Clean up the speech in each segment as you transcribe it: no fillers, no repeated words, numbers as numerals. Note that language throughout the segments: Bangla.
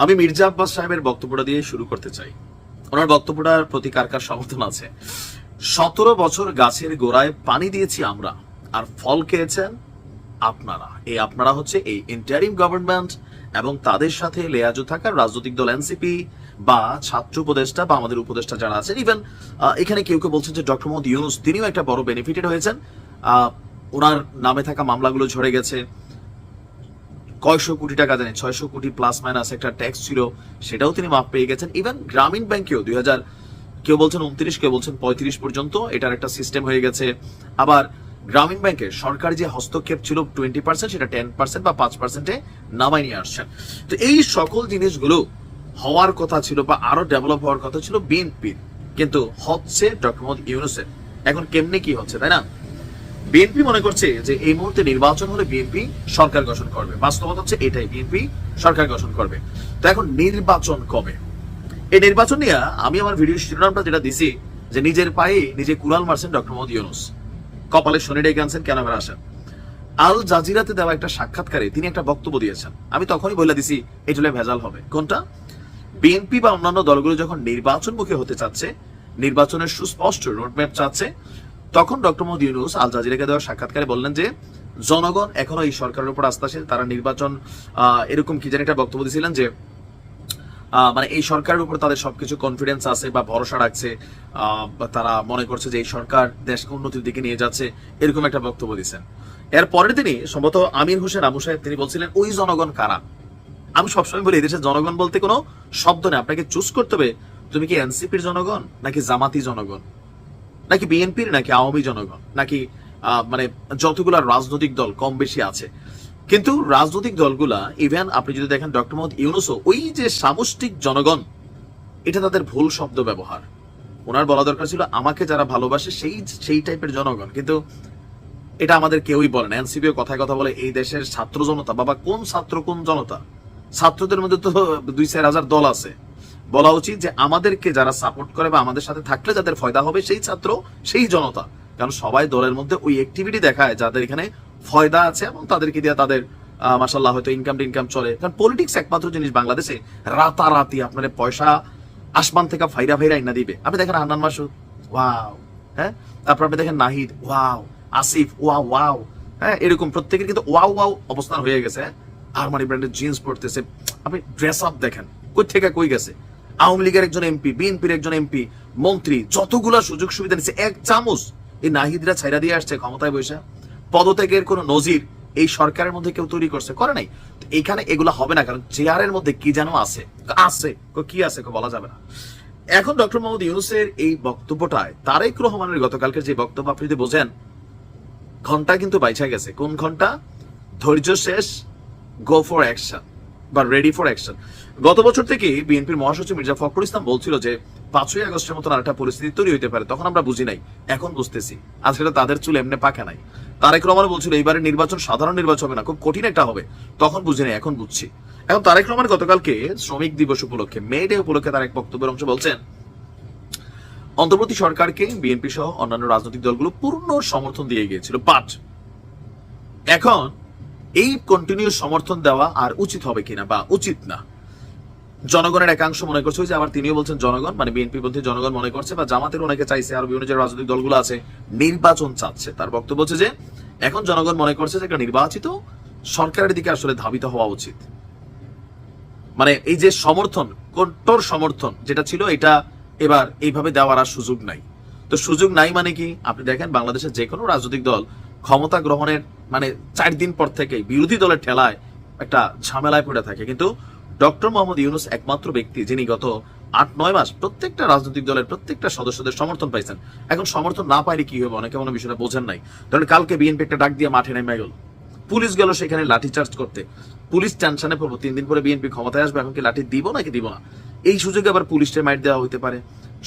আমি মির্জা আব্বাস সাহেবের বক্তব্যটা দিয়ে শুরু করতে চাই। ওনার বক্তব্যটার প্রতি কার কার সমর্থন আছে? 17 বছর গাছের গোড়ায় পানি দিয়েছি আমরা, আর ফল খেয়েছেন আপনারা। এই আপনারা হচ্ছে এই ইন্টারিম গভর্নমেন্ট এবং তাদের সাথে লেয়াজু থাকার রাজনৈতিক দল এনসিপি বা ছাত্র উপদেষ্টা বা আমাদের উপদেষ্টা যারা আছেন। ইভেন এখানে কেউ কেউ বলছেন যে ডক্টর মোহাম্মদ ইউনূস তিনিও একটা বড় বেনিফিটেড হয়েছেন। ওনার নামে থাকা মামলাগুলো ঝরে গেছে। কয়শো কোটি টাকা জানেন, 600 কোটি প্লাস মাইনাস একটা ট্যাক্স ছিল, সেটাও তিনি মাফ পেয়ে গেছেন। ইভেন গ্রামীণ ব্যাংকেও 2000 কেউ বলছেন 29, কেউ বলছেন 35 পর্যন্ত এটার একটা সিস্টেম হয়ে গেছে। আবার গ্রামীণ ব্যাংকের সরকারি যে হস্তক্ষেপ ছিল 20%, সেটা 10% বা 5%-এ নামাই নিয়ে আসছেন। তো এই সকল জিনিসগুলো হওয়ার কথা ছিল বা আরো ডেভেলপ হওয়ার কথা ছিল বিএনপির, কিন্তু হচ্ছে ডক্টর মোহাম্মদ ইউনূসের। এখন কেমনে কি হচ্ছে, তাই না? বিএনপি মনে করছে যে এই মুহূর্তে নির্বাচন হলে বিএনপি সরকার গঠন করবে। বাস্তবতা হচ্ছে এটাই, বিএনপি সরকার গঠন করবে। তো এখন নির্বাচন কবে? এই নির্বাচন নিয়ে আমি আমার ভিডিও শিরোনামটা যেটা দিছি যে নিজের পায়ে নিজে কুড়াল মারছেন ডক্টর মোহাম্মদ ইউনূস, কপালে শনি ডেকে আনছেন কেন আবার আসেন। আল জাজিরাতে দেওয়া একটা সাক্ষাৎকারে তিনি একটা বক্তব্য দিয়েছেন, আমি তখনই বলে দিছি এটা ভেজাল হবে। কোনটা? বিএনপি বা অন্যান্য দলগুলো যখন নির্বাচনমুখী হতে চাচ্ছে, নির্বাচনের সুস্পষ্ট রোডম্যাপ চাচ্ছে, তখন ডক্টর মোহাম্মদ ইউনূস আল জাজিরাকে দেওয়া সাক্ষাৎকারে বললেন যে জনগণ এখনো এই সরকারের উপর আস্থাশীল, তারা নির্বাচন এরকম কি জানি একটা বক্তব্য দিয়েছিলেন যে মানে এই সরকারের উপর তাদের সবকিছু কনফিডেন্স আছে বা ভরসা রাখছে, তারা মনে করছে যে এই সরকার দেশকে উন্নতির দিকে নিয়ে যাচ্ছে, এরকম একটা বক্তব্য দিচ্ছেন। এর পরের দিনই সম্ভবত আমির হোসেন আবু সাহেব তিনি বলছিলেন ওই জনগণ কারা। আমি সবসময় বলি এদেশের জনগণ বলতে কোনো শব্দ নেই, আপনাকে চুজ করতে হবে তুমি কি এনসিপির জনগণ, নাকি জামাতি জনগণ, নাকি বিএনপির, নাকি আওয়ামী জনগণ, নাকি মানে যতগুলা রাজনৈতিক দল কম বেশি আছে। কিন্তু রাজনৈতিক দলগুলা ইভেন আপনি যদি দেখেন ডক্টর মোহাম্মদ ইউনূসও ওই যে সামষ্টিক জনগণ, এটা তাদের ভুল শব্দ ব্যবহার। ওনার বলা দরকার ছিল আমাকে যারা ভালোবাসে সেই টাইপের জনগণ, কিন্তু এটা আমাদের কেউই বলে না। এনসিপিও কথায় কথা বলে এই দেশের ছাত্র জনতা। বাবা কোন ছাত্র কোন জনতা? ছাত্রদের মধ্যে তো 2-4 হাজার দল আছে। বলা উচিত যে আমাদেরকে যারা সাপোর্ট করে বা আমাদের সাথে থাকলে যাদের ফায়দা হবে সেই ছাত্র সেই জনতা। কারণ সবাই দলের মধ্যে ওই অ্যাক্টিভিটি দেখায় যাদের এখানে ফায়দা আছে এবং তাদেরকে দিয়ে তাদের মাশাআল্লাহ হয়তো ইনকাম চলে। কারণ পলিটিক্স একমাত্র জিনিস বাংলাদেশে রাতারাতি আপনার পয়সা আসমান থেকে ফাইরা ইনা দিবে। আপনি দেখেন হান্নান মাসুদ, ওয়াও, হ্যাঁ, তারপর আপনি দেখেন নাহিদ, ওয়াও, আসিফ, ওয়াও, হ্যাঁ, এরকম প্রত্যেকের কিন্তু ওয়াও অবস্থান হয়ে গেছে। আরমানি ব্র্যান্ডের জিন্স পরতেছে, আপনি ড্রেস আপ দেখেন কই থেকে কই গেছে। আওয়ামী লীগের একজন এমপি, বিএনপির একজন এমপি, মন্ত্রী, যতগুলা সুযোগ সুবিধা নিচ্ছে এক চামচ এই নাহিদরা ছাইরা দিয়ে আসছে ক্ষমতায় বসে। পদত্যাগের কোন নজির এই সরকারের মধ্যে কেউ তৈরি করছে? করে নাই। এখানে এগুলা হবে না, কারণ চেয়ারের মধ্যে কি যেন আছে, কি আছে বলা যাবে না। এখন ডক্টর মোহাম্মদ ইউনূসের এই বক্তব্যটায় তারেক রহমানের গতকালকে যে বক্তব্য আপনি যদি বোঝেন, ঘন্টা কিন্তু বাইচা গেছে। কোন ঘন্টা? ধৈর্য শেষ, গো ফর অ্যাকশন বা রেডি ফর অ্যাকশন। গত বছর থেকে বিএনপির মহাসচিব মির্জা ফখরুল ইসলাম বলছিল যে 5ই আগস্টের মতন আরেকটা পরিস্থিতি তৈরি হতে পারে। তখন আমরা বুঝি নাই, এখন বুঝতেছি। আজকে তাদের চুল এমনি পাকে নাই। তারেক রহমান বলছিল এইবারে নির্বাচন সাধারণ নির্বাচন হবে না, খুব কঠিন একটা হবে। তখন বুঝি নাই, এখন বুঝছি। এখন তারেক রহমান গতকালকে শ্রমিক দিবস উপলক্ষে, মে ডে উপলক্ষে তার এক বক্তব্যের অংশ বলছেন অন্তর্বর্তী সরকারকে বিএনপি সহ অন্যান্য রাজনৈতিক দলগুলো পূর্ণ সমর্থন দিয়ে গিয়েছিল, বাট এখন এই কন্টিনিউ সমর্থন দেওয়া আর উচিত হবে কিনা বা উচিত না। জনগণের একাংশ মনে করছে যে, আবার তিনিও বলছেন জনগণ মানে বিএনপি পন্থী জনগণ মনে করছে বা জামাতের অনেকে চাইছে, আর বিভিন্ন যে রাজনৈতিক দলগুলো আছে নির্বাচন চাচ্ছে। তার বক্তব্য হচ্ছে যে এখন জনগণ মনে করছে যে একটা নির্বাচিত সরকারের দিকে আসলে ধাবিত হওয়া উচিত। মানে এই যে সমর্থন, কট্টর সমর্থন যেটা ছিল, এটা এবার এইভাবে দেওয়ার আর সুযোগ নাই। তো সুযোগ নাই মানে কি? আপনি দেখেন বাংলাদেশের যে কোনো রাজনৈতিক দল ক্ষমতা গ্রহণের মানে 4 দিন পর থেকেই বিরোধী দলের ঠেলায় একটা ঝামেলায় পড়ে থাকে। কিন্তু ডক্টর মোহাম্মদ ইউনূস একমাত্র ব্যক্তি যিনি গত 8-9 মাস প্রত্যেকটা রাজনৈতিক দলের প্রত্যেকটা সদস্যদের সমর্থন পাইছেন। এখন সমর্থন না পাইলে কি হবে? অনেকে মনে বিষয়টা বোঝেন নাই। কারণ কালকে বিএনপি একটা ডাক দিয়ে মাঠে নেমে গেল, পুলিশ গেল সেখানে লাঠিচার্জ করতে। পুলিশ টেনশনে পড়বো, 3 দিন পরে বিএনপি ক্ষমতায় আসবে, এখন কি লাঠি দিব নাকি দিব না? এই সুযোগে আবার পুলিশকে মাইট দেওয়া হইতে পারে,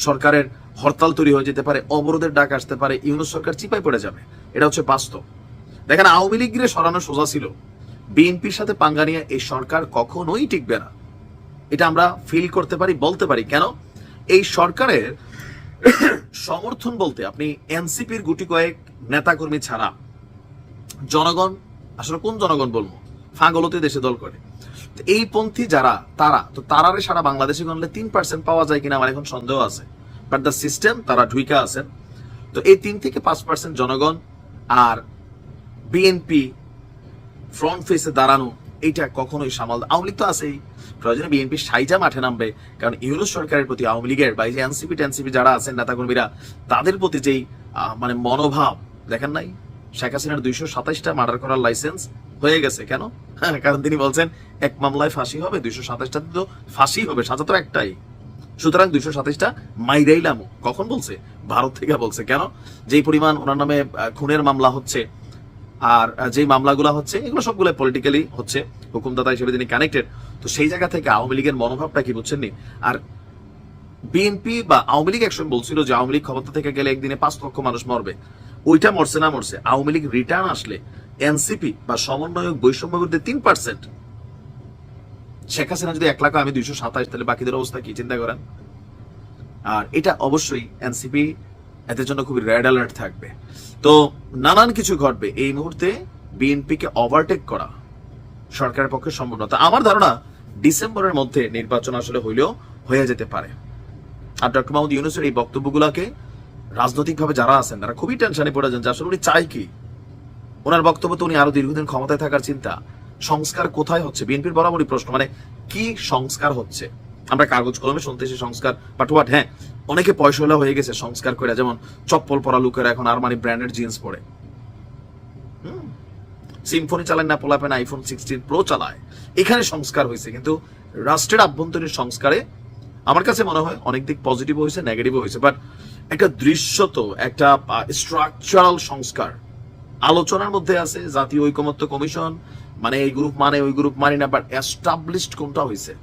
সরকারের হরতাল তৈরি হয়ে যেতে পারে, অবরোধের ডাক আসতে পারে, ইউনূস সরকার চিপায় পড়ে যাবে। এটা হচ্ছে বাস্তব। দেখেন আওয়ামী লীগের সরানো সোজা ছিল, বিএনপির সাথে পাঙ্গা নিয়ে এই সরকার কখনোই টিকবে না। এটা আমরা ফিল করতে পারি, বলতে পারি। কেন? এই সরকারের সমর্থন বলতে আপনি এনসিপির গুটি কয়েক নেতাকর্মী ছাড়া জনগণ আসলে কোন জনগণ বলবো? ফাঙ্গলতে দেশে দল করে। এই পন্থী যারা তারারে সারা বাংলাদেশে গণলে 3% পাওয়া যায় কিনা আমার এখন সন্দেহ আছে, বাট দ্য সিস্টেম তারা ঢুইকা আছেন। তো এই 3 থেকে 5% জনগণ আর বিএনপি ফ্রন্ট ফেসে দাঁড়ানো, এইটা কখনোই সামাল। আওয়ামী লীগ তো আছেই, প্রয়োজনে বিএনপি সাইজা মাঠে নামবে, কারণ ইউনূস সরকারের প্রতি আওয়ামী লীগের বা এই যে এনসিপি যারা আছেন নেতাকর্মীরা, তাদের প্রতি যেই মানে মনোভাব দেখেন নাই। শেখ হাসিনার 227টা মার্ডার করার লাইসেন্স হয়ে গেছে, কেন? কারণ তিনি বলছেন এক মামলায় ফাঁসি হবে, 227টা তো ফাঁসি হবে, সাজা তো একটাই। সুতরাং 227টা মাইরাইলাম কখন বলছে? ভারত থেকে বলছে। কেন? যেই পরিমাণ ওনার নামে খুনের মামলা হচ্ছে, আর যে মামলাগুলো হচ্ছে এগুলো সবগুলো পলিটিক্যালি হচ্ছে, হুকুমদাতা হিসেবে তিনি কানেক্টেড। তো সেই জায়গা থেকে আওয়ামী লীগের মনোভাবটা কি বুঝছেন নি? আর বিএনপি বা আওয়ামী লীগ একসময় বলছিল যে আওয়ামী লীগ ক্ষমতা থেকে গেলে একদিনে 5 লক্ষ মানুষ মরবে, ওইটা মরছে না মরছে। আওয়ামী লীগ রিটার্ন আসলে এনসিপি বা সমন্বয়ক বৈষম্য বিরুদ্ধে 3%। শেখ হাসিনা যদি 1 লাখ, আমি 227, তাহলে বাকিদের অবস্থা কি চিন্তা করেন? আর এটা অবশ্যই এনসিপি এদের জন্য খুবই রেড অ্যালার্ট থাকবে। তো নানান কিছু ঘটবে এই মুহূর্তে। বিএনপিকে ওভারটেক করা সরকারের পক্ষে সম্ভব না। আমার ধারণা ডিসেম্বরের মধ্যে নির্বাচন আসলে হইলেও হয়ে যেতে পারে। আর ডক্টর মাহমুদ ইউনূসের এই বক্তব্যগুলোকে রাজনৈতিকভাবে যারা আছেন তারা খুবই টেনশনে পড়ে যান যে আসলে উনি চাই কি। ওনার বক্তব্য তো উনি আরো দীর্ঘদিন ক্ষমতায় থাকার চিন্তা। সংস্কার কোথায় হচ্ছে? বিএনপির বরাবরই প্রশ্ন, মানে কি সংস্কার হচ্ছে? আমরা কাগজ কলমে শুনতেছি সংস্কার, বাট হোয়াট? হ্যাঁ, অনেকে পয়সাওয়ালা হয়ে গেছে সংস্কার করে, যেমন চপ্পল পরা লোকেরা এখন আরমানি ব্র্যান্ডেড জিন্স পরে, সিম্ফনি চালায় না, পোলাপেন আইফোন 16 প্রো চালায়। এখানে সংস্কার হয়েছে, কিন্তু রাষ্ট্রের আভ্যন্তরীণ সংস্কারে আমার কাছে মনে হয় অনেক দিক পজিটিভ হয়েছে, নেগেটিভ হয়েছে, বাট একটা দৃশ্যত একটা স্ট্রাকচারাল সংস্কার আলোচনার মধ্যে আছে। জাতীয় ঐকমত্য কমিশন, মানে এই গ্রুপ মানে ওই গ্রুপ মানি না, বাট এস্টাবলিশড কোনটা হয়েছে?